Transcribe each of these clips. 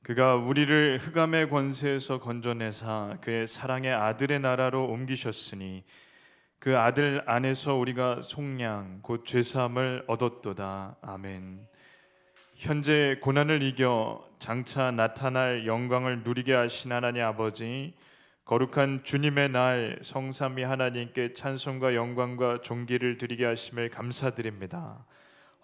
그가 우리를 흑암의 권세에서 건져내사 그의 사랑의 아들의 나라로 옮기셨으니 그 아들 안에서 우리가 속량 곧 죄사함을 얻었도다. 아멘. 현재 고난을 이겨 장차 나타날 영광을 누리게 하신 하나님 아버지, 거룩한 주님의 날 성삼위 하나님께 찬송과 영광과 존귀를 드리게 하심을 감사드립니다.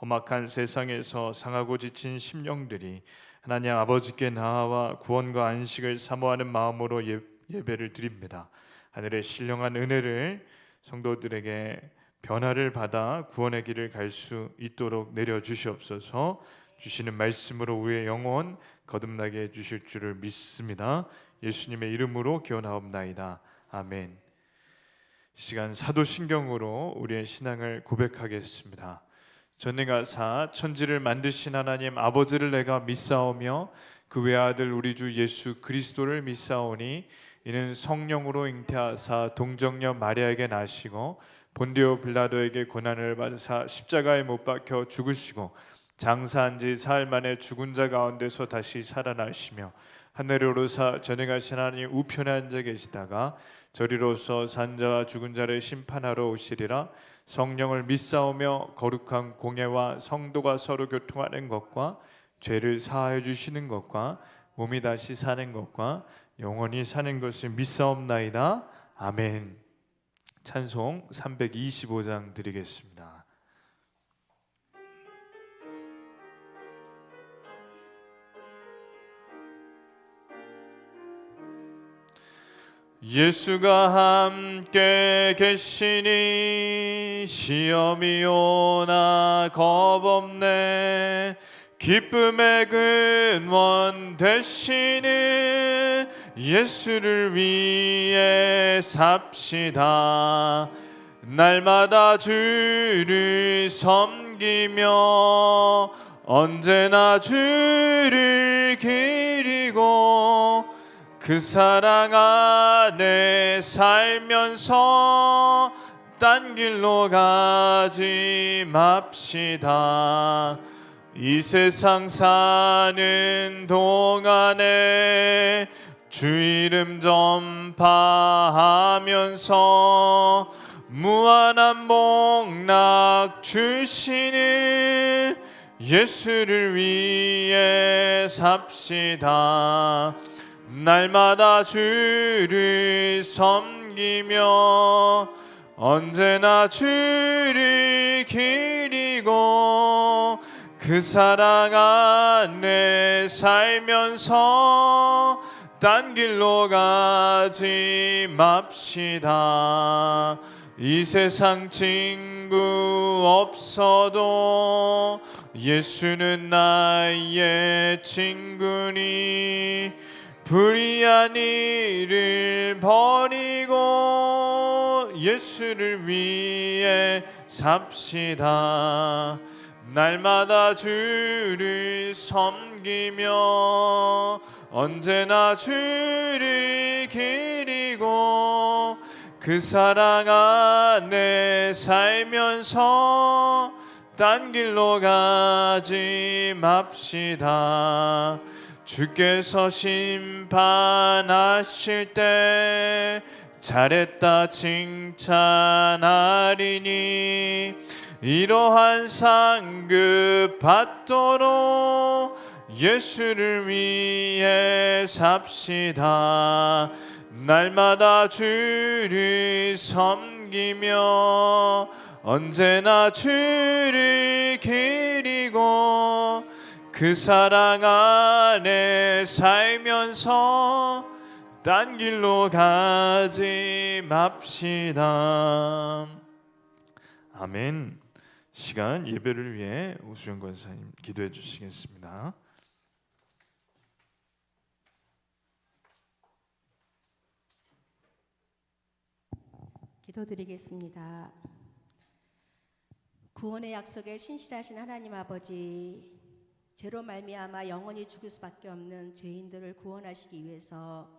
험악한 세상에서 상하고 지친 심령들이 하나님 아버지께 나아와 구원과 안식을 사모하는 마음으로 예배를 드립니다. 하늘의 신령한 은혜를 성도들에게 변화를 받아 구원의 길을 갈 수 있도록 내려주시옵소서. 주시는 말씀으로 우리의 영혼 거듭나게 해주실 줄을 믿습니다. 예수님의 이름으로 기원하옵나이다. 아멘. 시간 사도신경으로 우리의 신앙을 고백하겠습니다. 전능하사 천지를 만드신 하나님 아버지를 내가 믿사오며 그 외아들 우리 주 예수 그리스도를 믿사오니 이는 성령으로 잉태하사 동정녀 마리아에게 나시고 본디오 빌라도에게 고난을 받으사 십자가에 못 박혀 죽으시고 장사한 지 사흘 만에 죽은 자 가운데서 다시 살아나시며 하늘에 오르사 전능하신 하나님 우편에 앉아 계시다가 저리로서 산 자와 죽은 자를 심판하러 오시리라. 성령을 믿사오며 거룩한 공예와 성도가 서로 교통하는 것과 죄를 사하여 주시는 것과 몸이 다시 사는 것과 영원히 사는 것을 믿사옵나이다. 아멘. 찬송 325장 드리겠습니다. 예수가 함께 계시니 시험이 오나 겁없네. 기쁨의 근원 되시는 예수를 위해 삽시다. 날마다 주를 섬기며 언제나 주를 기리고 그 사랑 안에 살면서 딴 길로 가지 맙시다. 이 세상 사는 동안에 주 이름 전파하면서 무한한 복락 주시는 예수를 위해 삽시다. 날마다 주를 섬기며 언제나 주를 기리고 그 사랑 안에 살면서 딴 길로 가지 맙시다. 이 세상 친구 없어도 예수는 나의 친구니 불의한 일을 버리고 예수를 위해 삽시다. 날마다 주를 섬기며 언제나 주를 기리고 그 사랑 안에 살면서 딴 길로 가지 맙시다. 주께서 심판하실 때 잘했다 칭찬하리니 이러한 상급 받도록 예수를 위해 삽시다. 날마다 주를 섬기며 언제나 주를 기리고 그 사랑 안에 살면서 딴 길로 가지 맙시다. 아멘. 시간 예배를 위해 오수정 권사님 기도해 주시겠습니다. 기도드리겠습니다. 구원의 약속에 신실하신 하나님 아버지, 죄로 말미암아 영원히 죽을 수밖에 없는 죄인들을 구원하시기 위해서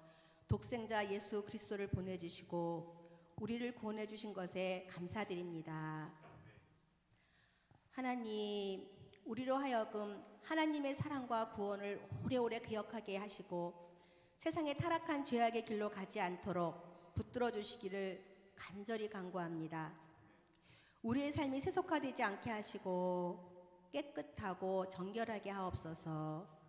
독생자 예수 그리스도를 보내주시고 우리를 구원해 주신 것에 감사드립니다. 하나님, 우리로 하여금 하나님의 사랑과 구원을 오래오래 기억하게 하시고 세상의 타락한 죄악의 길로 가지 않도록 붙들어 주시기를 간절히 간구합니다. 우리의 삶이 세속화되지 않게 하시고 깨끗하고 정결하게 하옵소서.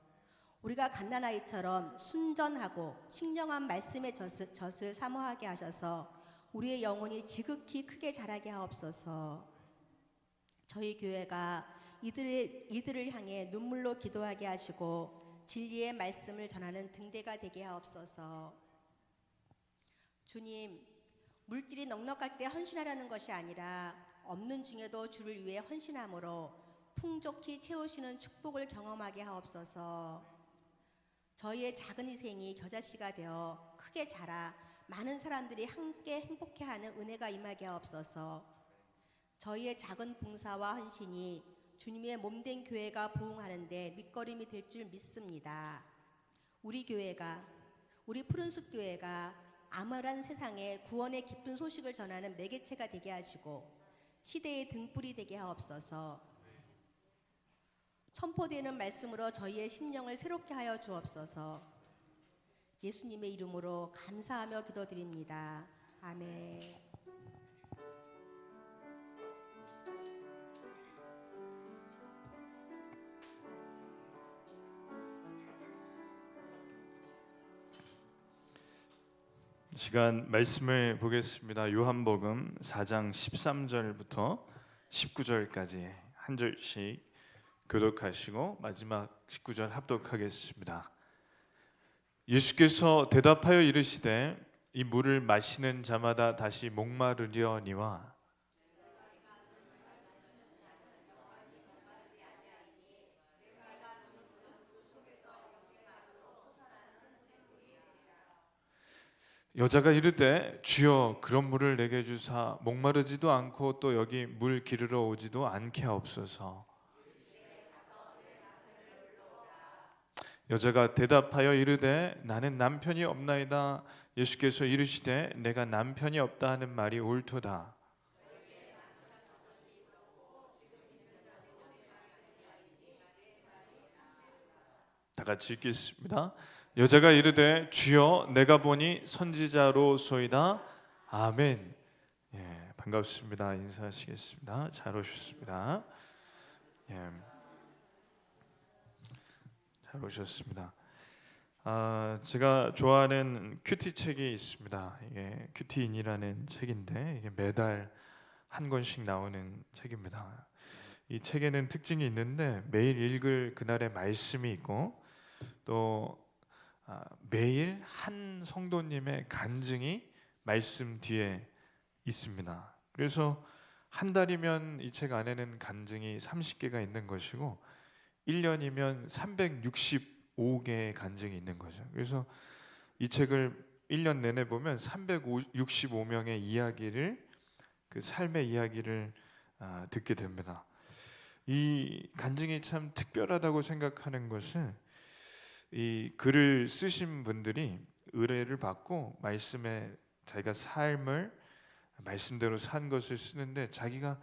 우리가 갓난아이처럼 순전하고 신령한 말씀의 젖을 사모하게 하셔서 우리의 영혼이 지극히 크게 자라게 하옵소서. 저희 교회가 이들을 향해 눈물로 기도하게 하시고 진리의 말씀을 전하는 등대가 되게 하옵소서. 주님, 물질이 넉넉할 때 헌신하라는 것이 아니라 없는 중에도 주를 위해 헌신함으로 풍족히 채우시는 축복을 경험하게 하옵소서. 저희의 작은 희생이 겨자씨가 되어 크게 자라 많은 사람들이 함께 행복해하는 은혜가 임하게 하옵소서. 저희의 작은 봉사와 헌신이 주님의 몸된 교회가 부흥하는 데 밑거름이 될 줄 믿습니다. 우리 교회가, 우리 푸른숲 교회가 암울한 세상에 구원의 기쁜 소식을 전하는 매개체가 되게 하시고 시대의 등불이 되게 하옵소서. 선포되는 말씀으로 저희의 심령을 새롭게 하여 주옵소서. 예수님의 이름으로 감사하며 기도드립니다. 아멘. 시간 말씀을 보겠습니다. 요한복음 4장 13절부터 19절까지 한 절씩 교독하시고 마지막 19절 합독하겠습니다. 예수께서 대답하여 이르시되 이 물을 마시는 자마다 다시 목마르려니와 여자가 이르되 주여 그런 물을 내게 주사 목마르지도 않고 또 여기 물 기르러 오지도 않게 하옵소서. 여자가 대답하여 이르되 나는 남편이 없나이다. 예수께서 이르시되 내가 남편이 없다 하는 말이 옳도다. 다 같이 읽겠습니다. 여자가 이르되 주여 내가 보니 선지자로소이다. 아멘. 예, 반갑습니다. 인사하시겠습니다. 잘 오셨습니다. 예, 잘 오셨습니다. 제가 좋아하는 큐티 책이 있습니다. 이게 큐티인이라는 책인데 이게 매달 한 권씩 나오는 책입니다. 이 책에는 특징이 있는데 매일 읽을 그날의 말씀이 있고 또 매일 한 성도님의 간증이 말씀 뒤에 있습니다. 그래서 한 달이면 이 책 안에는 간증이 30개가 있는 것이고 1년이면 365개의 간증이 있는 거죠. 그래서 이 책을 1년 내내 보면 365명의 이야기를 그 삶의 이야기를 듣게 됩니다. 이 간증이 참 특별하다고 생각하는 것은 이 글을 쓰신 분들이 의뢰를 받고 말씀에 자기가 삶을 말씀대로 산 것을 쓰는데 자기가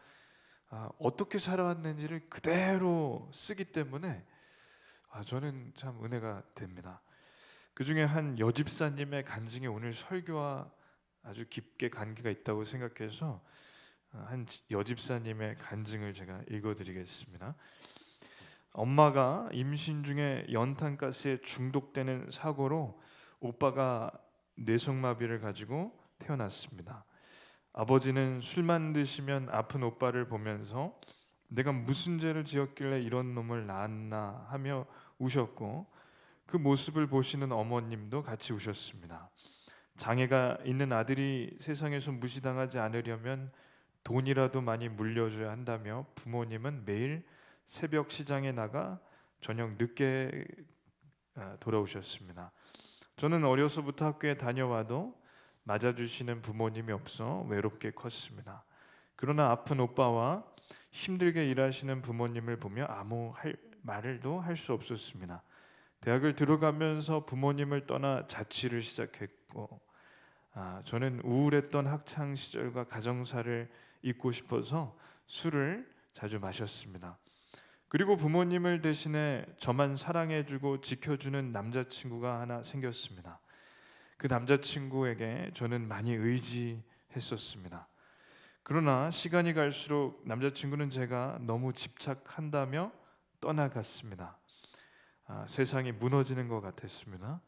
어떻게 살아왔는지를 그대로 쓰기 때문에 저는 참 은혜가 됩니다. 그 중에 한 여집사님의 간증이 오늘 설교와 아주 깊게 관계가 있다고 생각해서 한 여집사님의 간증을 제가 읽어드리겠습니다. 엄마가 임신 중에 연탄가스에 중독되는 사고로 오빠가 뇌성마비를 가지고 태어났습니다. 아버지는 술만 드시면 아픈 오빠를 보면서 내가 무슨 죄를 지었길래 이런 놈을 낳았나 하며 우셨고 그 모습을 보시는 어머님도 같이 우셨습니다. 장애가 있는 아들이 세상에서 무시당하지 않으려면 돈이라도 많이 물려줘야 한다며 부모님은 매일 새벽 시장에 나가 저녁 늦게 돌아오셨습니다. 저는 어려서부터 학교에 다녀와도 맞아주시는 부모님이 없어 외롭게 컸습니다. 그러나 아픈 오빠와 힘들게 일하시는 부모님을 보며 아무 말도 할 수 없었습니다. 대학을 들어가면서 부모님을 떠나 자취를 시작했고 저는 우울했던 학창 시절과 가정사를 잊고 싶어서 술을 자주 마셨습니다. 그리고 부모님을 대신해 저만 사랑해주고 지켜주는 남자친구가 하나 생겼습니다. 그 남자친구에게 저는 많이 의지했었습니다. 그러나 시간이 갈수록 남자친구는 제가 너무 집착한다며 떠나갔습니다. 세상이 무너지는 것 같았습니다.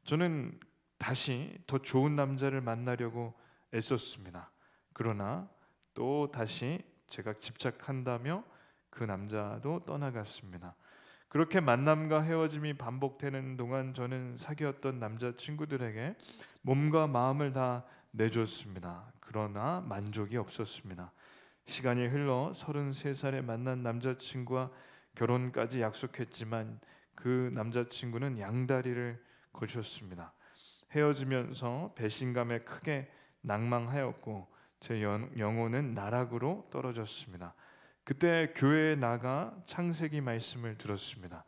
저는 다시 더 좋은 남자를 만나려고 애썼습니다. 그러나 또 다시 제가 집착한다며 그 남자도 떠나갔습니다. 그렇게 만남과 헤어짐이 반복되는 동안 저는 사귀었던 남자친구들에게 몸과 마음을 다 내줬습니다. 그러나 만족이 없었습니다. 시간이 흘러 33살에 만난 남자친구와 결혼까지 약속했지만 그 남자친구는 양다리를 거셨습니다. 헤어지면서 배신감에 크게 낭망하였고 제 영혼은 나락으로 떨어졌습니다. 그때 교회에 나가 창세기 말씀을 들었습니다.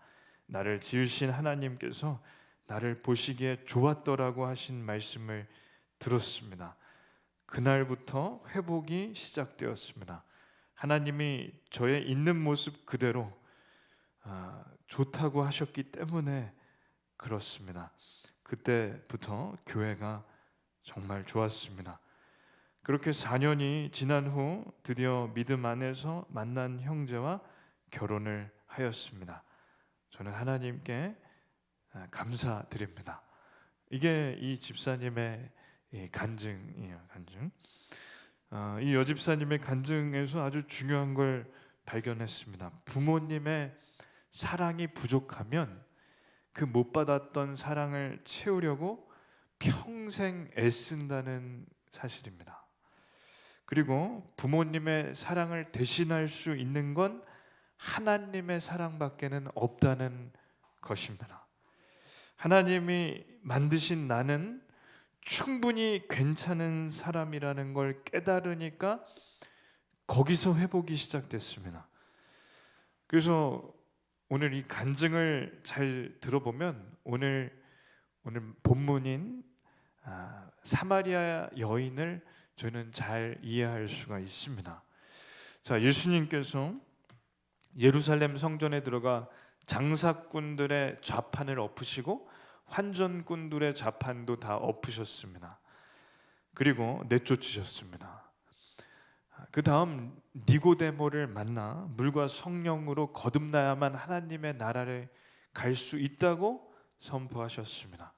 나를 지으신 하나님께서 나를 보시기에 좋았더라고 하신 말씀을 들었습니다. 그날부터 회복이 시작되었습니다. 하나님이 저의 있는 모습 그대로 좋다고 하셨기 때문에 그렇습니다. 그때부터 교회가 정말 좋았습니다. 그렇게 4년이 지난 후 드디어 믿음 안에서 만난 형제와 결혼을 하였습니다. 저는 하나님께 감사드립니다. 이게 이 집사님의 간증이에요. 간증. 이 여집사님의 간증에서 아주 중요한 걸 발견했습니다. 부모님의 사랑이 부족하면 그 못 받았던 사랑을 채우려고 평생 애쓴다는 사실입니다. 그리고 부모님의 사랑을 대신할 수 있는 건 하나님의 사랑밖에는 없다는 것입니다. 하나님이 만드신 나는 충분히 괜찮은 사람이라는 걸 깨달으니까 거기서 회복이 시작됐습니다. 그래서 오늘 이 간증을 잘 들어보면 오늘 본문인 사마리아 여인을 저는 잘 이해할 수가 있습니다. 자, 예수님께서 예루살렘 성전에 들어가 장사꾼들의 좌판을 엎으시고 환전꾼들의 좌판도 다 엎으셨습니다. 그리고 내쫓으셨습니다. 그 다음 니고데모를 만나 물과 성령으로 거듭나야만 하나님의 나라를 갈 수 있다고 선포하셨습니다.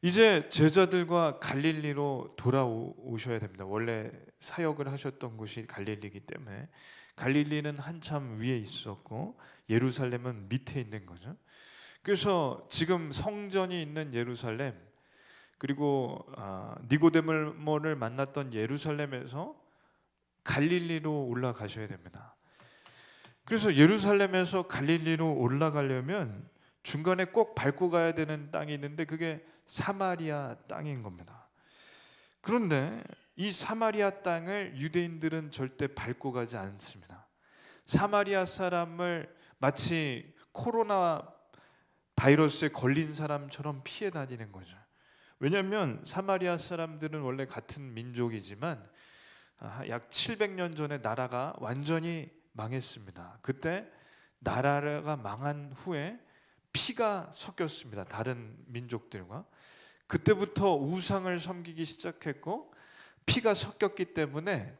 이제 제자들과 갈릴리로 돌아오셔야 됩니다. 원래 사역을 하셨던 곳이 갈릴리이기 때문에 갈릴리는 한참 위에 있었고 예루살렘은 밑에 있는 거죠. 그래서 지금 성전이 있는 예루살렘 그리고 니고데모를 만났던 예루살렘에서 갈릴리로 올라가셔야 됩니다. 그래서 예루살렘에서 갈릴리로 올라가려면 중간에 꼭 밟고 가야 되는 땅이 있는데 그게 사마리아 땅인 겁니다. 그런데 이 사마리아 땅을 유대인들은 절대 밟고 가지 않습니다. 사마리아 사람을 마치 코로나 바이러스에 걸린 사람처럼 피해 다니는 거죠. 왜냐하면 사마리아 사람들은 원래 같은 민족이지만 약 700년 전에 나라가 완전히 망했습니다. 그때 나라가 망한 후에 피가 섞였습니다. 다른 민족들과. 그때부터 우상을 섬기기 시작했고 피가 섞였기 때문에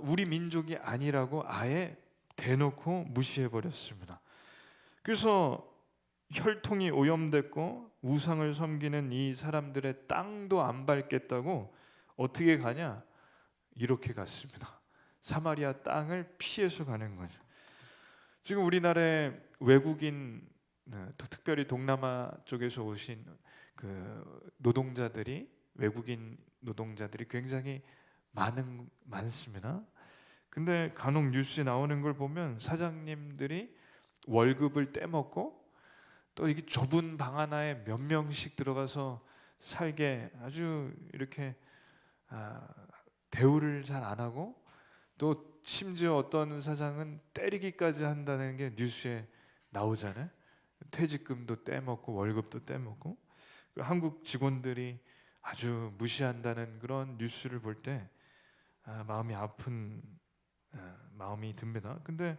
우리 민족이 아니라고 아예 대놓고 무시해버렸습니다. 그래서 혈통이 오염됐고 우상을 섬기는 이 사람들의 땅도 안 밟겠다고 어떻게 가냐? 이렇게 갔습니다. 사마리아 땅을 피해서 가는 거죠. 지금 우리나라에 외국인 특별히 동남아 쪽에서 오신 그 노동자들이 외국인 노동자들이 굉장히 많습니다. 근데 간혹 뉴스에 나오는 걸 보면 사장님들이 월급을 떼먹고 또 이게 좁은 방 하나에 몇 명씩 들어가서 살게 아주 이렇게 대우를 잘 안 하고 또 심지어 어떤 사장은 때리기까지 한다는 게 뉴스에 나오잖아요. 퇴직금도 떼먹고 월급도 떼먹고 한국 직원들이 아주 무시한다는 그런 뉴스를 볼 때 마음이 아픈 마음이 듭니다. 근데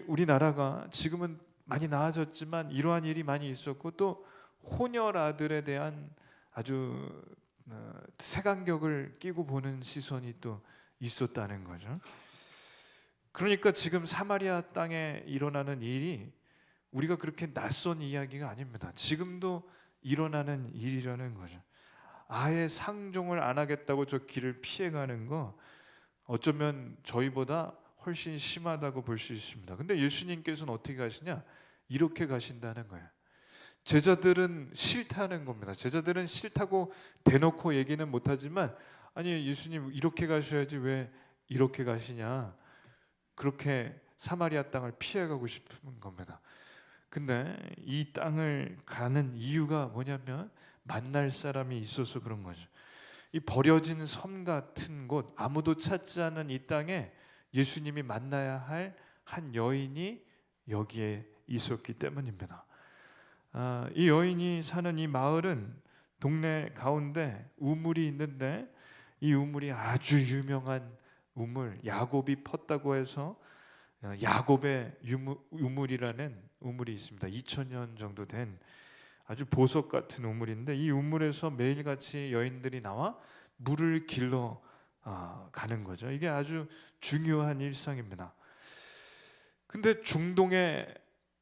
우리나라가 지금은 많이 나아졌지만 이러한 일이 많이 있었고, 또 혼혈 아들에 대한 아주 색안경을 끼고 보는 시선이 또 있었다는 거죠. 그러니까 지금 사마리아 땅에 일어나는 일이 우리가 그렇게 낯선 이야기가 아닙니다. 지금도 일어나는 일이라는 거죠. 아예 상종을 안 하겠다고 저 길을 피해가는 거, 어쩌면 저희보다 훨씬 심하다고 볼 수 있습니다. 근데 예수님께서는 어떻게 가시냐? 이렇게 가신다는 거예요. 제자들은 싫다는 겁니다. 제자들은 싫다고 대놓고 얘기는 못하지만, 아니 예수님 이렇게 가셔야지 왜 이렇게 가시냐, 그렇게 사마리아 땅을 피해가고 싶은 겁니다. 근데 이 땅을 가는 이유가 뭐냐면 만날 사람이 있어서 그런 거죠. 이 버려진 섬 같은 곳, 아무도 찾지 않은 이 땅에 예수님이 만나야 할 한 여인이 여기에 있었기 때문입니다. 이 여인이 사는 이 마을은 동네 가운데 우물이 있는데, 이 우물이 아주 유명한 우물, 야곱이 펐다고 해서 야곱의 우물이라는 우물이 있습니다. 2000년 정도 된 아주 보석 같은 우물인데, 이 우물에서 매일같이 여인들이 나와 물을 길러 가는 거죠. 이게 아주 중요한 일상입니다. 근데 중동의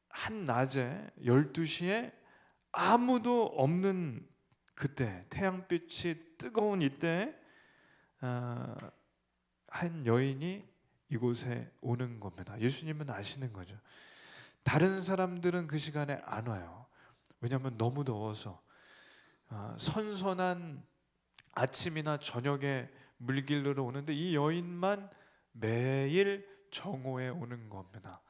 한 낮에 12시에 아무도 없는 그때, 태양빛이 뜨거운 이때 한 여인이 이곳에 오는 겁니다. 예수님은 아시는 거죠. 다른 사람들은 그 시간에 안 와요. 왜냐하면 너무 더워서. 선선한 아침이나 저녁에 물 길러러 오는데 이 여인만 매일 정오에 오는 겁니다.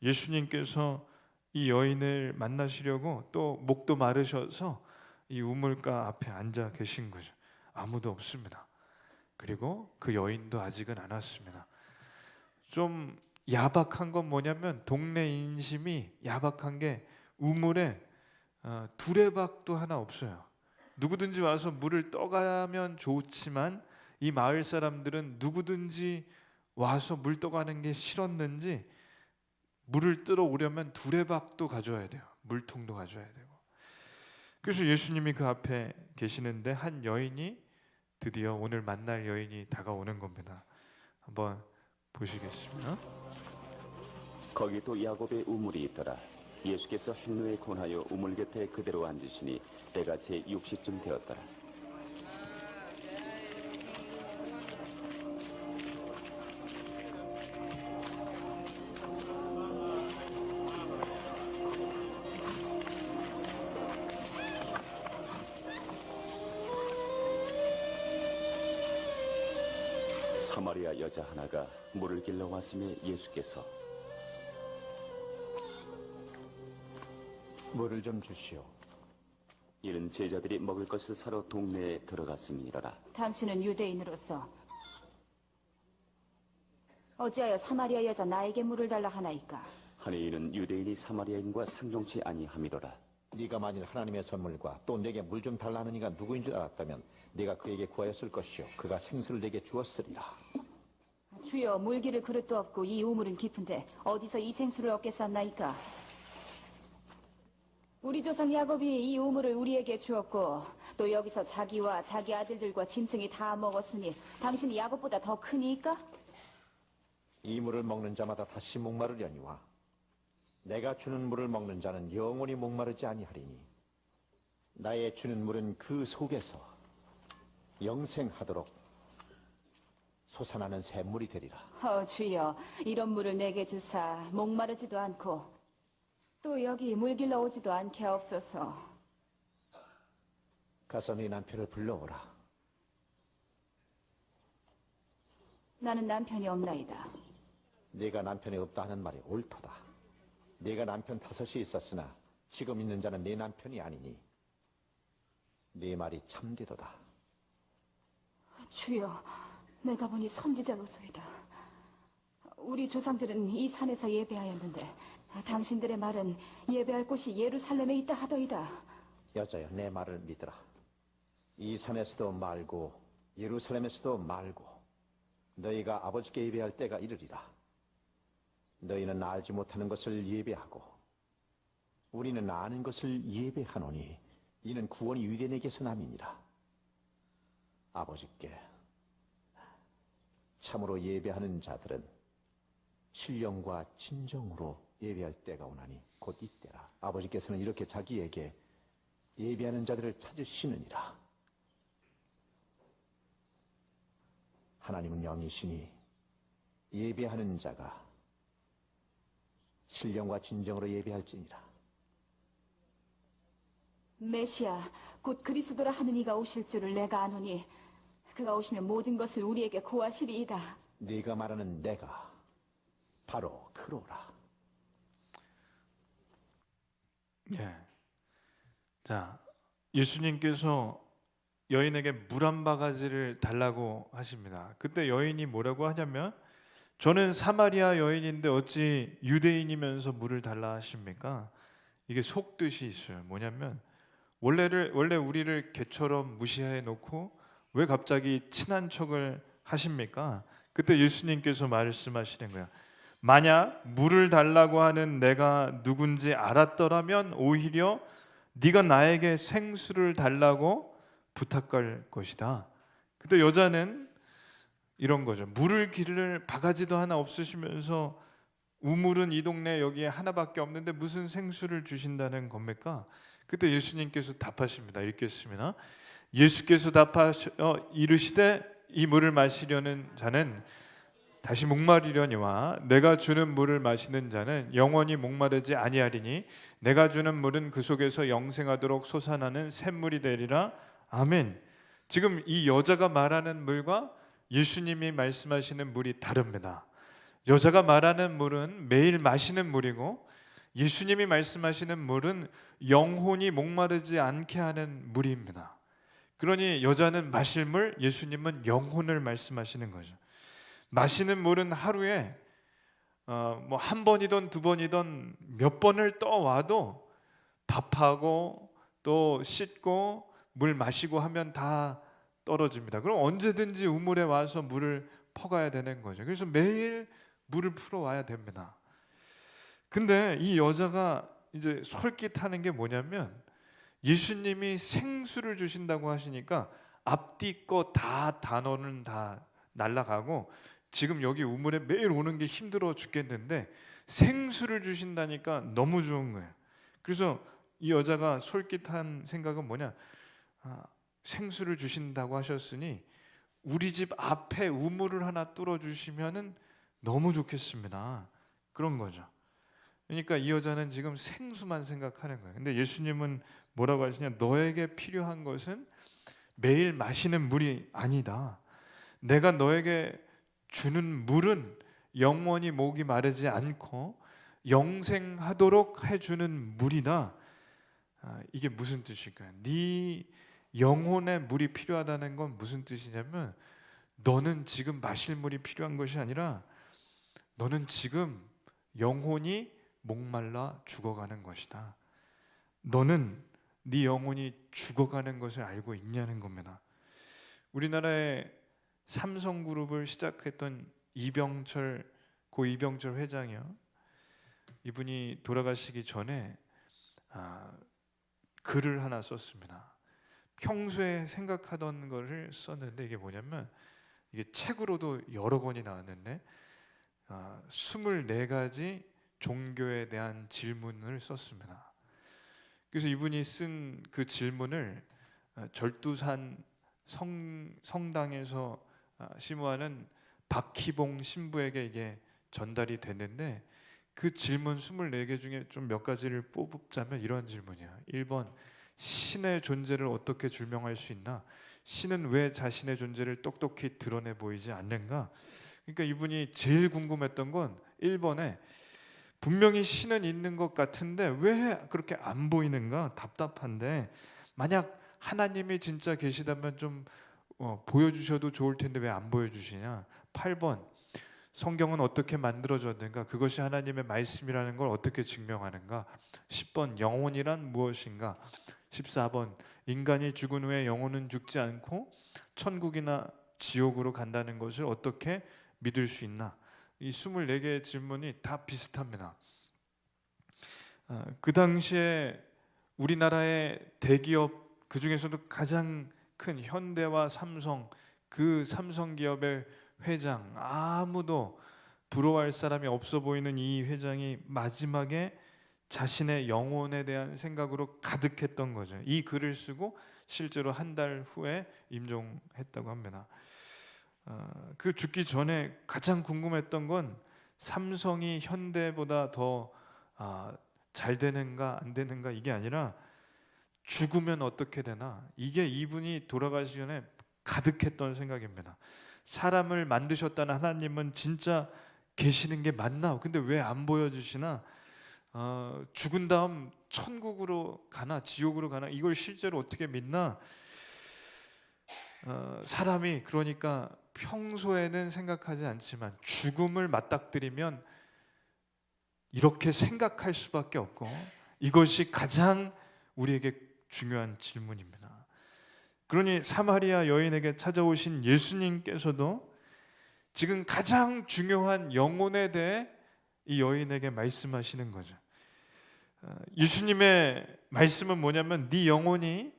예수님께서 이 여인을 만나시려고 또 목도 마르셔서 이 우물가 앞에 앉아 계신 거죠. 아무도 없습니다. 그리고 그 여인도 아직은 안 왔습니다. 좀 야박한 건 뭐냐면, 동네 인심이 야박한 게 우물에 두레박도 하나 없어요. 누구든지 와서 물을 떠가면 좋지만 이 마을 사람들은 누구든지 와서 물 떠가는 게 싫었는지 물을 뜨러 오려면 두레박도 가져와야 돼요. 물통도 가져와야 되고. 그래서 예수님이 그 앞에 계시는데 한 여인이, 드디어 오늘 만날 여인이 다가오는 겁니다. 한번 보시겠습니다. 거기 또 야곱의 우물이 있더라. 예수께서 행로에 권하여 우물 곁에 그대로 앉으시니 때가 제 6시쯤 되었더라. 사마리아 여자 하나가 물을 길러 왔음에 예수께서 물을 좀 주시오. 이는 제자들이 먹을 것을 사러 동네에 들어갔음이니라. 당신은 유대인으로서 어찌하여 사마리아 여자 나에게 물을 달라 하나이까? 하니 이는 유대인이 사마리아인과 상종치 아니함이로라. 네가 만일 하나님의 선물과 또 내게 물 좀 달라는 이가 누구인 줄 알았다면 네가 그에게 구하였을 것이요 그가 생수를 내게 주었으리라. 주여, 물기를 그릇도 없고 이 우물은 깊은데 어디서 이 생수를 얻겠사나이까? 우리 조상 야곱이 이 우물을 우리에게 주었고 또 여기서 자기와 자기 아들들과 짐승이 다 먹었으니 당신이 야곱보다 더 크니까? 이 물을 먹는 자마다 다시 목마르려니와 내가 주는 물을 먹는 자는 영원히 목마르지 아니하리니 나의 주는 물은 그 속에서 영생하도록 솟아나는 샘물이 되리라. 주여, 이런 물을 내게 주사 목마르지도 않고 또 여기 물 길러 오지도 않게 하옵소서. 가서 네 남편을 불러오라. 나는 남편이 없나이다. 네가 남편이 없다 하는 말이 옳도다. 네가 남편 5이 있었으나 지금 있는 자는 네 남편이 아니니 네 말이 참되도다. 주여, 내가 보니 선지자로소이다. 우리 조상들은 이 산에서 예배하였는데 당신들의 말은 예배할 곳이 예루살렘에 있다 하더이다. 여자여, 내 말을 믿으라. 이 산에서도 말고 예루살렘에서도 말고 너희가 아버지께 예배할 때가 이르리라. 너희는 알지 못하는 것을 예배하고 우리는 아는 것을 예배하노니 이는 구원이 유대인에게서 남이니라. 아버지께 참으로 예배하는 자들은 신령과 진정으로 예배할 때가 오나니 곧 이때라. 아버지께서는 이렇게 자기에게 예배하는 자들을 찾으시느니라. 하나님은 영이시니 예배하는 자가 신령과 진정으로 예배할지니라. 메시아 곧 그리스도라 하는 이가 오실 줄을 내가 아노니 그가 오시면 모든 것을 우리에게 고하시리이다. 네가 말하는 내가 바로 그로라. 예. 자, 예수님께서 여인에게 물 한 바가지를 달라고 하십니다. 그때 여인이 뭐라고 하냐면 저는 사마리아 여인인데 어찌 유대인이면서 물을 달라 하십니까? 이게 속뜻이 있어요. 뭐냐면 원래 우리를 개처럼 무시해 놓고 왜 갑자기 친한 척을 하십니까? 그때 예수님께서 말씀하시는 거야. 만약 물을 달라고 하는 내가 누군지 알았더라면 오히려 네가 나에게 생수를 달라고 부탁할 것이다. 그때 여자는 이런 거죠. 물을 기를 바가지도 하나 없으시면서 우물은 이 동네 여기에 하나밖에 없는데 무슨 생수를 주신다는 겁니까? 그때 예수님께서 답하십니다. 읽겠습니다. 예수께서 답하셔 이르시되 이 물을 마시려는 자는 다시 목마르려니와 내가 주는 물을 마시는 자는 영원히 목마르지 아니하리니 내가 주는 물은 그 속에서 영생하도록 솟아나는 샘물이 되리라. 아멘. 지금 이 여자가 말하는 물과 예수님이 말씀하시는 물이 다릅니다. 여자가 말하는 물은 매일 마시는 물이고 예수님이 말씀하시는 물은 영혼이 목마르지 않게 하는 물입니다. 그러니 여자는 마실 물, 예수님은 영혼을 말씀하시는 거죠. 마시는 물은 하루에 뭐 한 번이든 두 번이든 몇 번을 떠와도 밥하고 또 씻고 물 마시고 하면 다 떨어집니다. 그럼 언제든지 우물에 와서 물을 퍼가야 되는 거죠. 그래서 매일 물을 풀어 와야 됩니다. 근데 이 여자가 이제 솔깃하는 게 뭐냐면 예수님이 생수를 주신다고 하시니까 앞뒤 거 다 단어는 다 날라가고 지금 여기 우물에 매일 오는 게 힘들어 죽겠는데 생수를 주신다니까 너무 좋은 거예요. 그래서 이 여자가 솔깃한 생각은 뭐냐? 생수를 주신다고 하셨으니 우리 집 앞에 우물을 하나 뚫어 주시면은 너무 좋겠습니다. 그런 거죠. 그러니까 이 여자는 지금 생수만 생각하는 거예요. 근데 예수님은 뭐라고 하시냐? 너에게 필요한 것은 매일 마시는 물이 아니다. 내가 너에게 주는 물은 영원히 목이 마르지 않고 영생하도록 해주는 물이다. 이게 무슨 뜻일까요? 네 영혼의 물이 필요하다는 건 무슨 뜻이냐면 너는 지금 마실 물이 필요한 것이 아니라 너는 지금 영혼이 목말라 죽어가는 것이다. 너는 네 영혼이 죽어가는 것을 알고 있냐는 겁니다. 우리나라의 삼성그룹을 시작했던 고 이병철 회장이요. 이분이 돌아가시기 전에 글을 하나 썼습니다. 평소에 생각하던 것을 썼는데 이게 뭐냐면 이게 책으로도 여러 권이 나왔는데 24가지 종교에 대한 질문을 썼습니다. 그래서 이분이 쓴 그 질문을 절두산 성당에서 심우하는 박희봉 신부에게 이게 전달이 됐는데 그 질문 24개 중에 좀 몇 가지를 뽑자면 이런 질문이야. 1번, 신의 존재를 어떻게 증명할 수 있나? 신은 왜 자신의 존재를 똑똑히 드러내 보이지 않는가? 그러니까 이분이 제일 궁금했던 건 1번에 분명히 신은 있는 것 같은데 왜 그렇게 안 보이는가? 답답한데 만약 하나님이 진짜 계시다면 좀 보여주셔도 좋을 텐데 왜 안 보여주시냐? 8번, 성경은 어떻게 만들어졌는가? 그것이 하나님의 말씀이라는 걸 어떻게 증명하는가? 10번, 영혼이란 무엇인가? 14번, 인간이 죽은 후에 영혼은 죽지 않고 천국이나 지옥으로 간다는 것을 어떻게 믿을 수 있나? 이 24개의 질문이 다 비슷합니다. 그 당시에 우리나라의 대기업 그 중에서도 가장 큰 현대와 삼성, 그 삼성 기업의 회장, 아무도 부러워할 사람이 없어 보이는 이 회장이 마지막에 자신의 영혼에 대한 생각으로 가득했던 거죠. 이 글을 쓰고 실제로 한 달 후에 임종했다고 합니다. 그 죽기 전에 가장 궁금했던 건 삼성이 현대보다 더 잘 되는가 안 되는가 이게 아니라 죽으면 어떻게 되나, 이게 이분이 돌아가시기 전에 가득했던 생각입니다. 사람을 만드셨다는 하나님은 진짜 계시는 게 맞나? 근데 왜 안 보여주시나? 죽은 다음 천국으로 가나 지옥으로 가나, 이걸 실제로 어떻게 믿나? 사람이 그러니까 평소에는 생각하지 않지만 죽음을 맞닥뜨리면 이렇게 생각할 수밖에 없고, 이것이 가장 우리에게 중요한 질문입니다. 그러니 사마리아 여인에게 찾아오신 예수님께서도 지금 가장 중요한 영혼에 대해 이 여인에게 말씀하시는 거죠. 예수님의 말씀은 뭐냐면 네 영혼이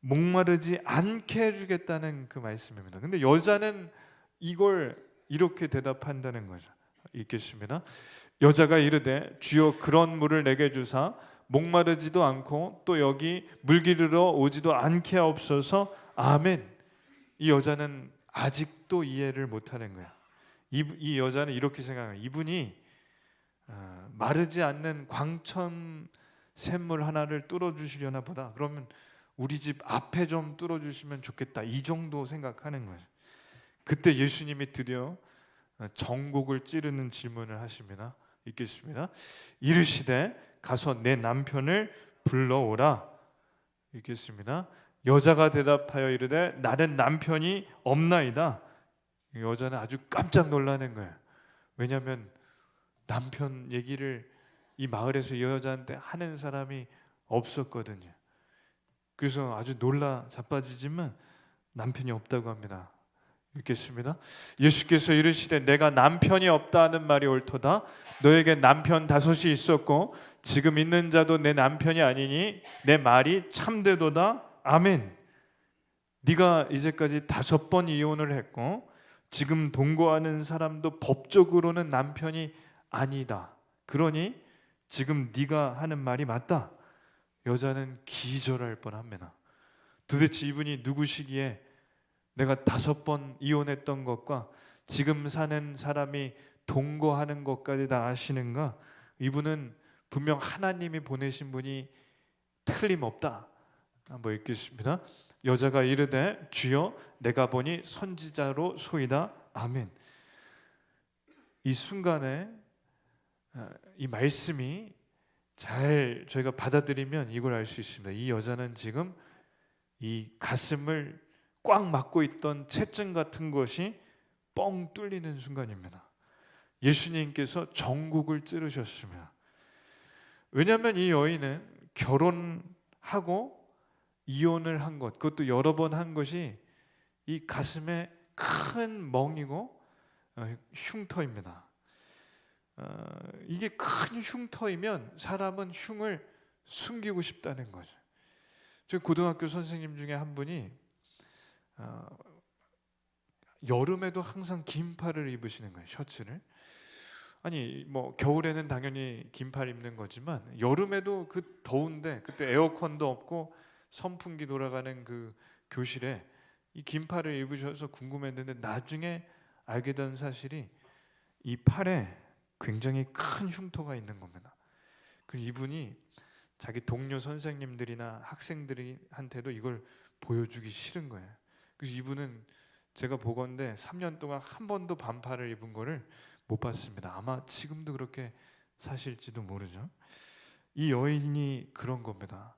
목마르지 않게 해주겠다는 그 말씀입니다. 근데 여자는 이걸 이렇게 대답한다는 거죠. 읽겠습니다. 여자가 이르되 주여 그런 물을 내게 주사 목마르지도 않고 또 여기 물 기르러 오지도 않게 하옵소서. 아멘. 이 여자는 아직도 이해를 못하는 거야. 이 여자는 이렇게 생각해요. 이분이 마르지 않는 광천 샘물 하나를 뚫어주시려나 보다. 그러면 우리 집 앞에 좀 뚫어주시면 좋겠다. 이 정도 생각하는 거예요. 그때 예수님이 드디어 전곡을 찌르는 질문을 하십니다. 읽겠습니다. 이르시되 가서 내 남편을 불러오라. 읽겠습니다. 여자가 대답하여 이르되 나는 남편이 없나이다. 여자는 아주 깜짝 놀라는 거예요. 왜냐하면 남편 얘기를 이 마을에서 이 여자한테 하는 사람이 없었거든요. 그래서 아주 놀라 자빠지지만 남편이 없다고 합니다. 읽겠습니다. 예수께서 이르시되 내가 남편이 없다는 말이 옳도다. 너에게 남편 5이 있었고 지금 있는 자도 내 남편이 아니니 내 말이 참되도다. 아멘. 네가 이제까지 5번 이혼을 했고 지금 동거하는 사람도 법적으로는 남편이 아니다. 그러니 지금 네가 하는 말이 맞다. 여자는 기절할 뻔합니다. 도대체 이분이 누구시기에 내가 5번 이혼했던 것과 지금 사는 사람이 동거하는 것까지 다 아시는가? 이분은 분명 하나님이 보내신 분이 틀림없다. 한번 읽겠습니다. 여자가 이르되 주여 내가 보니 선지자로 소이다. 아멘. 이 순간에 이 말씀이 잘 저희가 받아들이면 이걸 알 수 있습니다. 이 여자는 지금 이 가슴을 꽉 막고 있던 채증 같은 것이 뻥 뚫리는 순간입니다. 예수님께서 전곡을 찌르셨습니다. 왜냐하면 이 여인은 결혼하고 이혼을 한 것, 그것도 여러 번 한 것이 이 가슴에 큰 멍이고 흉터입니다. 이게 큰 흉터이면 사람은 흉을 숨기고 싶다는 거죠. 저 고등학교 선생님 중에 한 분이 여름에도 항상 긴팔을 입으시는 거예요. 셔츠를. 아니 뭐 겨울에는 당연히 긴팔 입는 거지만 여름에도 그 더운데 그때 에어컨도 없고 선풍기 돌아가는 그 교실에 이 긴팔을 입으셔서 궁금했는데 나중에 알게 된 사실이 이 팔에 굉장히 큰 흉터가 있는 겁니다. 그 이분이 자기 동료 선생님들이나 학생들한테도 이걸 보여주기 싫은 거예요. 그래서 이분은 제가 보건대 3년 동안 한 번도 반팔을 입은 거를 못 봤습니다. 아마 지금도 그렇게 사실지도 모르죠. 이 여인이 그런 겁니다.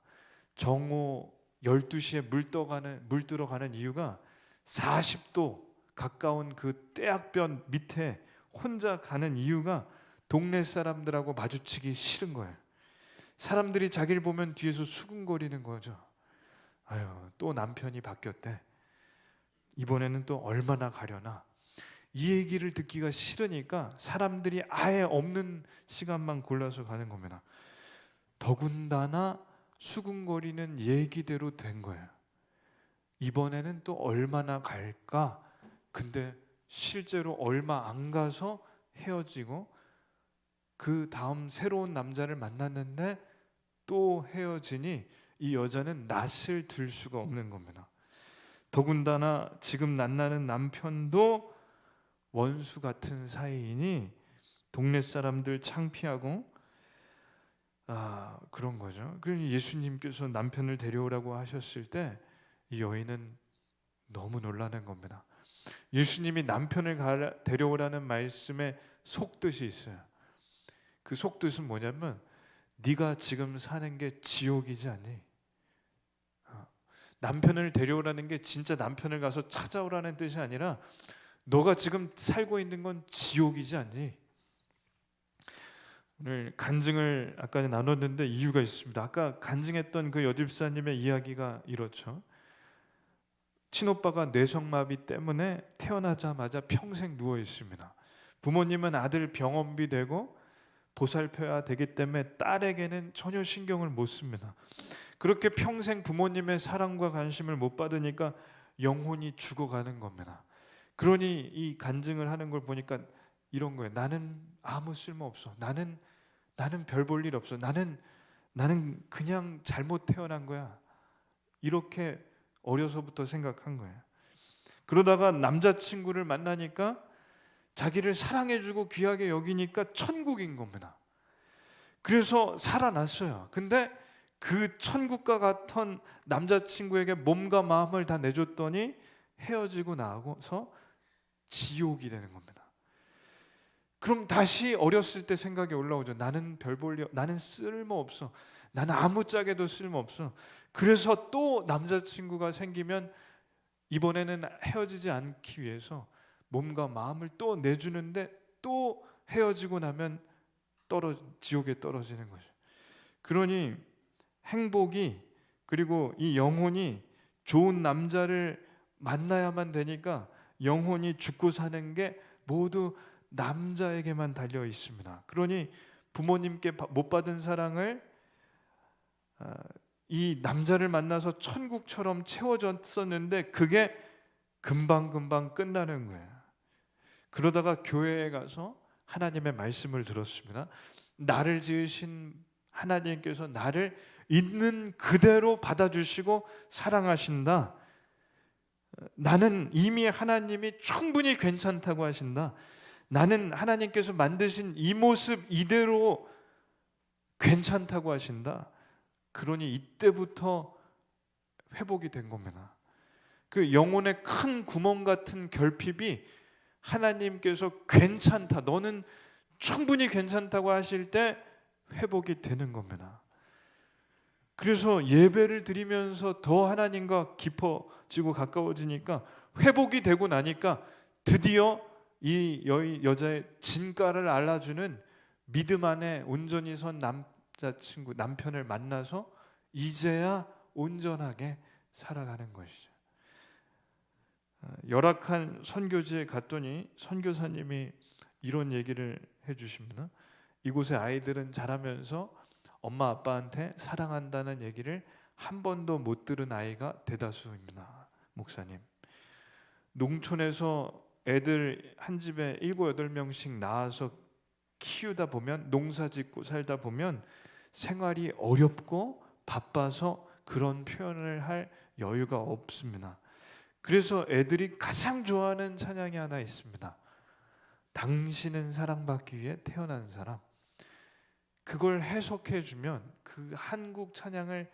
정오 12시에 물 들어가는 이유가 40도 가까운 그 떼약변 밑에 혼자 가는 이유가 동네 사람들하고 마주치기 싫은 거예요. 사람들이 자기를 보면 뒤에서 수근거리는 거죠. 아유, 또 남편이 바뀌었대. 이번에는 또 얼마나 가려나. 이 얘기를 듣기가 싫으니까 사람들이 아예 없는 시간만 골라서 가는 겁니다. 더군다나 수군거리는 얘기대로 된 거예요. 이번에는 또 얼마나 갈까? 근데 실제로 얼마 안 가서 헤어지고 그 다음 새로운 남자를 만났는데 또 헤어지니 이 여자는 낯을 들 수가 없는 겁니다. 더군다나 지금 만나는 남편도 원수 같은 사이이니 동네 사람들 창피하고 그런 거죠. 그러니 예수님께서 남편을 데려오라고 하셨을 때 이 여인은 너무 놀라는 겁니다. 예수님이 남편을 데려오라는 말씀에 속뜻이 있어요. 그 속뜻은 뭐냐면 네가 지금 사는 게 지옥이지 않니? 남편을 데려오라는 게 진짜 남편을 가서 찾아오라는 뜻이 아니라 너가 지금 살고 있는 건 지옥이지 않니? 오늘 간증을 아까 나눴는데 이유가 있습니다. 아까 간증했던 그 여집사님의 이야기가 이렇죠. 친오빠가 뇌성마비 때문에 태어나자마자 평생 누워 있습니다. 부모님은 아들 병원비 되고 보살펴야 되기 때문에 딸에게는 전혀 신경을 못 씁니다. 그렇게 평생 부모님의 사랑과 관심을 못 받으니까 영혼이 죽어가는 겁니다. 그러니 이 간증을 하는 걸 보니까 이런 거예요. 나는 아무 쓸모 없어. 나는 별 볼 일 없어. 나는 그냥 잘못 태어난 거야. 이렇게 어려서부터 생각한 거예요. 그러다가 남자친구를 만나니까 자기를 사랑해주고 귀하게 여기니까 천국인 겁니다. 그래서 살아났어요. 근데 그 천국과 같은 남자친구에게 몸과 마음을 다 내줬더니 헤어지고 나서 지옥이 되는 겁니다. 그럼 다시 어렸을 때 생각이 올라오죠. 나는 나는 쓸모없어. 나는 아무짝에도 쓸모없어. 그래서 또 남자친구가 생기면 이번에는 헤어지지 않기 위해서 몸과 마음을 또 내주는데 또 헤어지고 나면 지옥에 떨어지는 거죠. 그러니 행복이 그리고 이 영혼이 좋은 남자를 만나야만 되니까 영혼이 죽고 사는 게 모두 남자에게만 달려 있습니다. 그러니 부모님께 못 받은 사랑을 이 남자를 만나서 천국처럼 채워졌었는데 그게 금방금방 끝나는 거예요. 그러다가 교회에 가서 하나님의 말씀을 들었습니다. 나를 지으신 하나님께서 나를 있는 그대로 받아주시고 사랑하신다. 나는 이미 하나님이 충분히 괜찮다고 하신다. 나는 하나님께서 만드신 이 모습 이대로 괜찮다고 하신다. 그러니 이때부터 회복이 된 겁니다. 그 영혼의 큰 구멍 같은 결핍이 하나님께서 괜찮다, 너는 충분히 괜찮다고 하실 때 회복이 되는 겁니다. 그래서 예배를 드리면서 더 하나님과 깊어지고 가까워지니까 회복이 되고 나니까 드디어 이 여자의 진가를 알아주는 믿음 안에 온전히 선 남편을 만나서 이제야 온전하게 살아가는 것이죠. 열악한 선교지에 갔더니 선교사님이 이런 얘기를 해주십니다. 이곳의 아이들은 자라면서 엄마 아빠한테 사랑한다는 얘기를 한 번도 못 들은 아이가 대다수입니다. 목사님, 농촌에서 애들 한 집에 7, 8명씩 낳아서 키우다 보면, 농사 짓고 살다 보면 생활이 어렵고 바빠서 그런 표현을 할 여유가 없습니다. 그래서 애들이 가장 좋아하는 찬양이 하나 있습니다. 당신은 사랑받기 위해 태어난 사람. 그걸 해석해주면, 그 한국 찬양을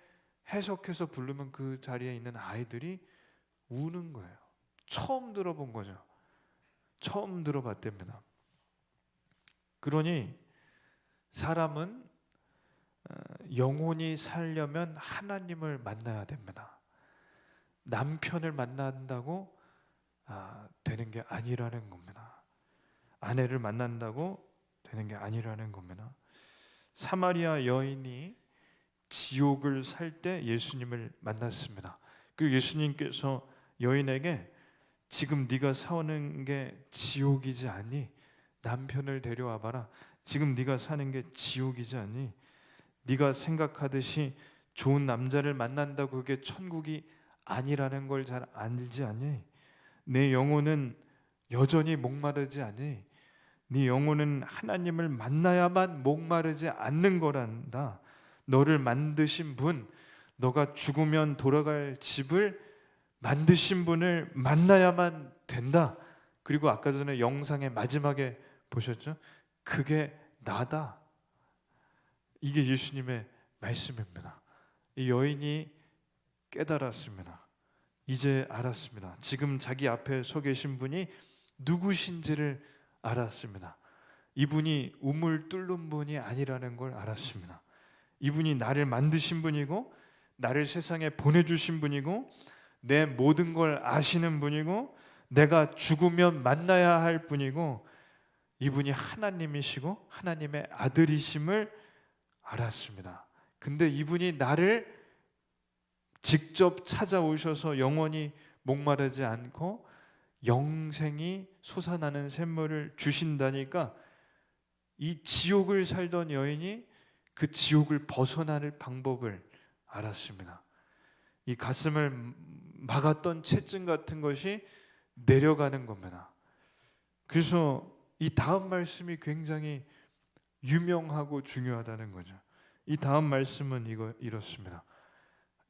해석해서 부르면 그 자리에 있는 아이들이 우는 거예요. 처음 들어본 거죠. 처음 들어봤답니다. 그러니 사람은 영혼이 살려면 하나님을 만나야 됩니다. 남편을 만난다고 되는 게 아니라는 겁니다. 아내를 만난다고 되는 게 아니라는 겁니다. 사마리아 여인이 지옥을 살 때 예수님을 만났습니다. 그 예수님께서 여인에게 지금 네가 사는 게 지옥이지 않니? 남편을 데려와 봐라. 지금 네가 사는 게 지옥이지 않니? 네가 생각하듯이 좋은 남자를 만난다고 그게 천국이 아니라는 걸 잘 알지 않니? 내 영혼은 여전히 목마르지 않니? 네 영혼은 하나님을 만나야만 목마르지 않는 거란다. 너를 만드신 분, 너가 죽으면 돌아갈 집을 만드신 분을 만나야만 된다. 그리고 아까 전에 영상의 마지막에 보셨죠? 그게 나다. 이게 예수님의 말씀입니다. 이 여인이 깨달았습니다. 이제 알았습니다. 지금 자기 앞에 서 계신 분이 누구신지를 알았습니다. 이분이 우물 뚫는 분이 아니라는 걸 알았습니다. 이분이 나를 만드신 분이고 나를 세상에 보내주신 분이고 내 모든 걸 아시는 분이고 내가 죽으면 만나야 할 분이고 이분이 하나님이시고 하나님의 아들이심을 알았습니다. 근데 이분이 나를 직접 찾아오셔서 영원히 목마르지 않고 영생이 솟아나는 샘물을 주신다니까 이 지옥을 살던 여인이 그 지옥을 벗어나는 방법을 알았습니다. 이 가슴을 막았던 채증 같은 것이 내려가는 겁니다. 그래서 이 다음 말씀이 굉장히 유명하고 중요하다는 거죠. 이 다음 말씀은 이렇습니다.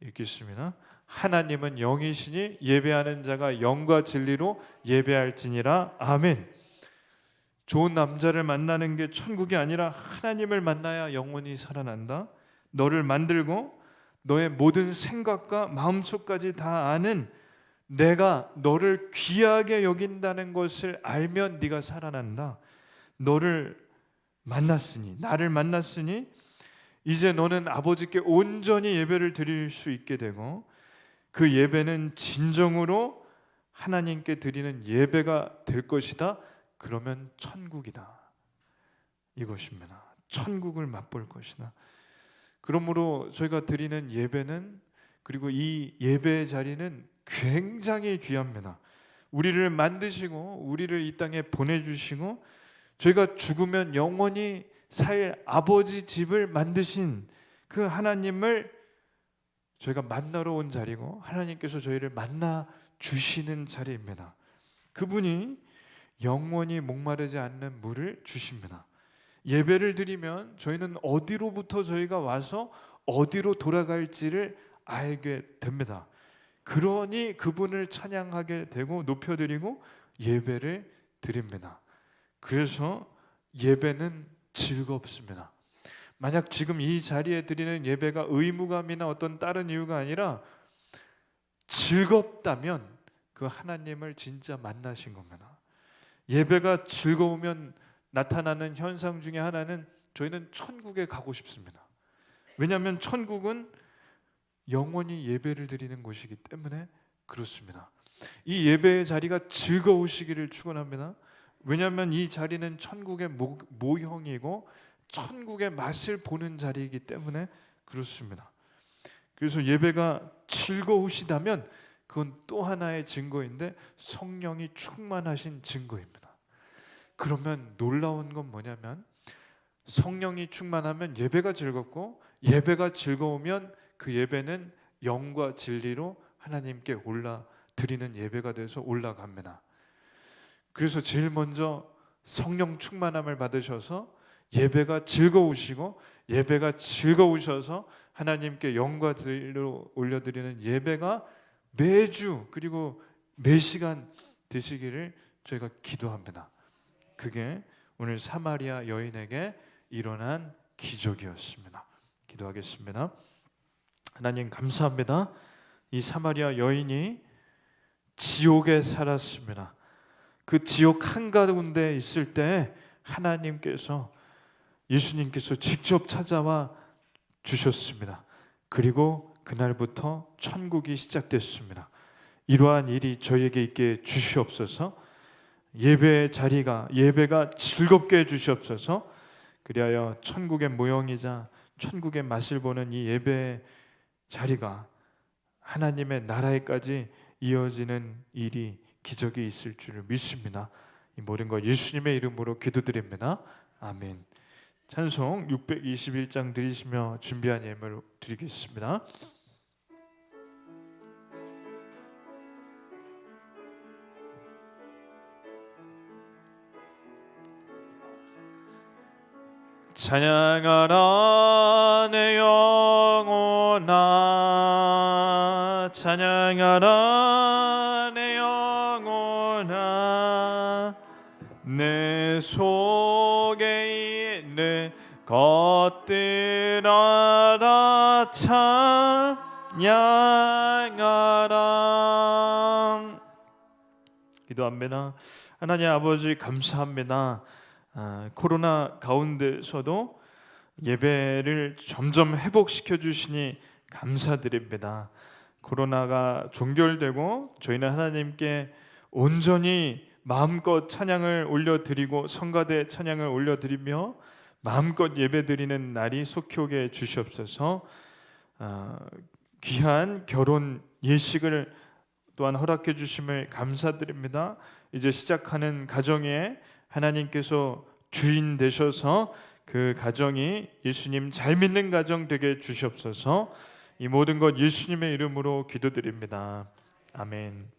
읽겠습니다. 하나님은 영이시니 예배하는 자가 영과 진리로 예배할지니라. 아멘. 좋은 남자를 만나는 게 천국이 아니라 하나님을 만나야 영원히 살아난다. 너를 만들고 너의 모든 생각과 마음속까지 다 아는 내가 너를 귀하게 여긴다는 것을 알면 네가 살아난다. 너를 만났으니, 나를 만났으니 이제 너는 아버지께 온전히 예배를 드릴 수 있게 되고 그 예배는 진정으로 하나님께 드리는 예배가 될 것이다. 그러면 천국이다. 이것입니다. 천국을 맛볼 것이다. 그러므로 저희가 드리는 예배는, 그리고 이 예배의 자리는 굉장히 귀합니다. 우리를 만드시고 우리를 이 땅에 보내주시고 저희가 죽으면 영원히 살 아버지 집을 만드신 그 하나님을 저희가 만나러 온 자리고 하나님께서 저희를 만나 주시는 자리입니다. 그분이 영원히 목마르지 않는 물을 주십니다. 예배를 드리면 저희는 어디로부터 저희가 와서 어디로 돌아갈지를 알게 됩니다. 그러니 그분을 찬양하게 되고 높여드리고 예배를 드립니다. 그래서 예배는 즐겁습니다. 만약 지금 이 자리에 드리는 예배가 의무감이나 어떤 다른 이유가 아니라 즐겁다면 그 하나님을 진짜 만나신 겁니다. 예배가 즐거우면 나타나는 현상 중에 하나는 저희는 천국에 가고 싶습니다. 왜냐하면 천국은 영원히 예배를 드리는 곳이기 때문에 그렇습니다. 이 예배의 자리가 즐거우시기를 축원합니다. 왜냐하면 이 자리는 천국의 모형이고 천국의 맛을 보는 자리이기 때문에 그렇습니다. 그래서 예배가 즐거우시다면 그건 또 하나의 증거인데 성령이 충만하신 증거입니다. 그러면 놀라운 건 뭐냐면 성령이 충만하면 예배가 즐겁고 예배가 즐거우면 그 예배는 영과 진리로 하나님께 드리는 예배가 돼서 올라갑니다. 그래서 제일 먼저 성령 충만함을 받으셔서 예배가 즐거우시고 예배가 즐거우셔서 하나님께 영과 진리로 올려드리는 예배가 매주 그리고 매 시간 되시기를 저희가 기도합니다. 그게 오늘 사마리아 여인에게 일어난 기적이었습니다. 기도하겠습니다. 하나님 감사합니다. 이 사마리아 여인이 지옥에 살았습니다. 그 지옥 한가운데 있을 때 하나님께서 예수님께서 직접 찾아와 주셨습니다. 그리고 그날부터 천국이 시작됐습니다. 이러한 일이 저에게 있게 주시옵소서. 예배가 즐겁게 해주시옵소서. 그리하여 천국의 모형이자 천국의 맛을 보는 이 예배 자리가 하나님의 나라에까지 이어지는 일이 기적이 있을 줄을 믿습니다. 이 모든 것 예수님의 이름으로 기도드립니다. 아멘. 찬송 621장 드리시며 준비한 예물 드리겠습니다. 찬양하라 내 영혼아, 찬양하라 내 영혼아, 내 속에 있는 것들아 찬양하라. 기도합니다. 하나님 아버지 감사합니다. 코로나 가운데서도 예배를 점점 회복시켜 주시니 감사드립니다. 코로나가 종결되고 저희는 하나님께 온전히 마음껏 찬양을 올려드리고 성가대 찬양을 올려드리며 마음껏 예배드리는 날이 속히 오게 주시옵소서. 귀한 결혼 예식을 또한 허락해 주심을 감사드립니다. 이제 시작하는 가정에 하나님께서 주인 되셔서 그 가정이 예수님 잘 믿는 가정 되게 주시옵소서. 이 모든 것 예수님의 이름으로 기도드립니다. 아멘.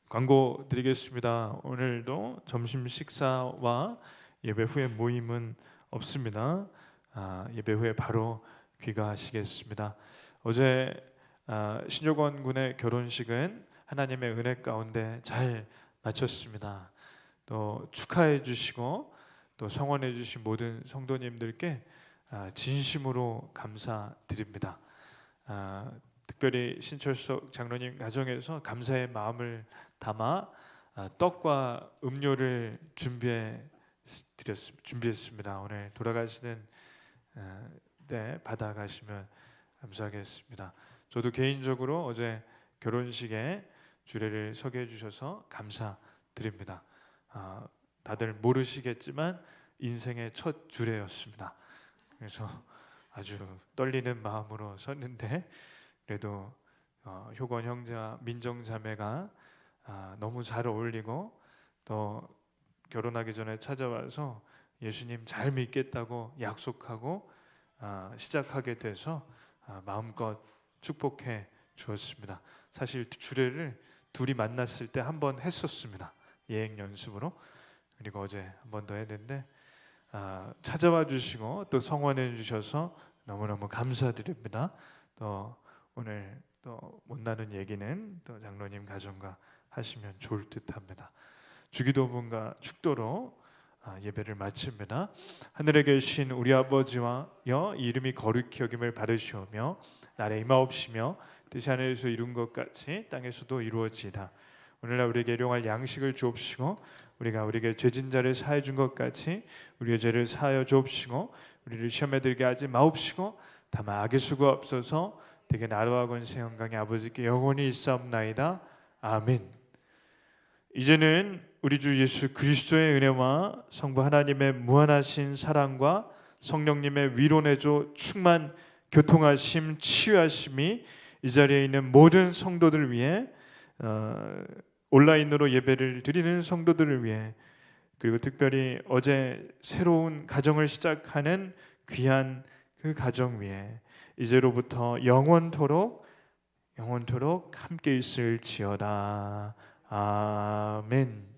광고 드리겠습니다. 오늘도 점심 식사와 예배 후에 모임은 없습니다. 예배 후에 바로 귀가하시겠습니다. 어제 신효권 군의 결혼식은 하나님의 은혜 가운데 잘 마쳤습니다. 또 축하해 주시고 또 성원해 주신 모든 성도님들께 진심으로 감사드립니다. 특별히 신철석 장로님 가정에서 감사의 마음을 담아 떡과 음료를 준비했습니다. 오늘 돌아가시는 때 받아가시면 감사하겠습니다. 저도 개인적으로 어제 결혼식에 주례를 서게 해주셔서 감사드립니다. 다들 모르시겠지만 인생의 첫 주례였습니다. 그래서 아주 떨리는 마음으로 섰는데 그래도 효건 형제와 민정 자매가 너무 잘 어울리고 또 결혼하기 전에 찾아와서 예수님 잘 믿겠다고 약속하고 시작하게 돼서 마음껏 축복해 주었습니다. 사실 주례를 둘이 만났을 때 한 번 했었습니다. 예행 연습으로. 그리고 어제 한 번 더 했는데 찾아와 주시고 또 성원해 주셔서 너무너무 감사드립니다. 또 오늘 또 못 나눈 얘기는 또 장로님 가정과 하시면 좋을 듯합니다. 주기도문과 축도로 예배를 마칩니다. 하늘에 계신 우리 아버지와여 이름이 거룩히 여김을 받으시오며 날에 임하옵시며 뜻이 하늘에서 이룬 것 같이 땅에서도 이루어지이다. 오늘날 우리에게 일용할 양식을 주옵시고 우리가 우리에게 죄진 자를 사하여 준 것 같이 우리의 죄를 사하여 주옵시고 우리를 시험에 들게 하지 마옵시고 다만 악의 수가 없어서 되게 나라와 권세 영광의 아버지께 영원히 있사옵나이다. 아멘. 이제는 우리 주 예수 그리스도의 은혜와 성부 하나님의 무한하신 사랑과 성령님의 위로내조 충만 교통하심 치유하심이 이 자리에 있는 모든 성도들 위해 온라인으로 예배를 드리는 성도들을 위해 그리고 특별히 어제 새로운 가정을 시작하는 귀한 그 가정 위에 이제로부터 영원토록 함께 있을지어다. 아멘.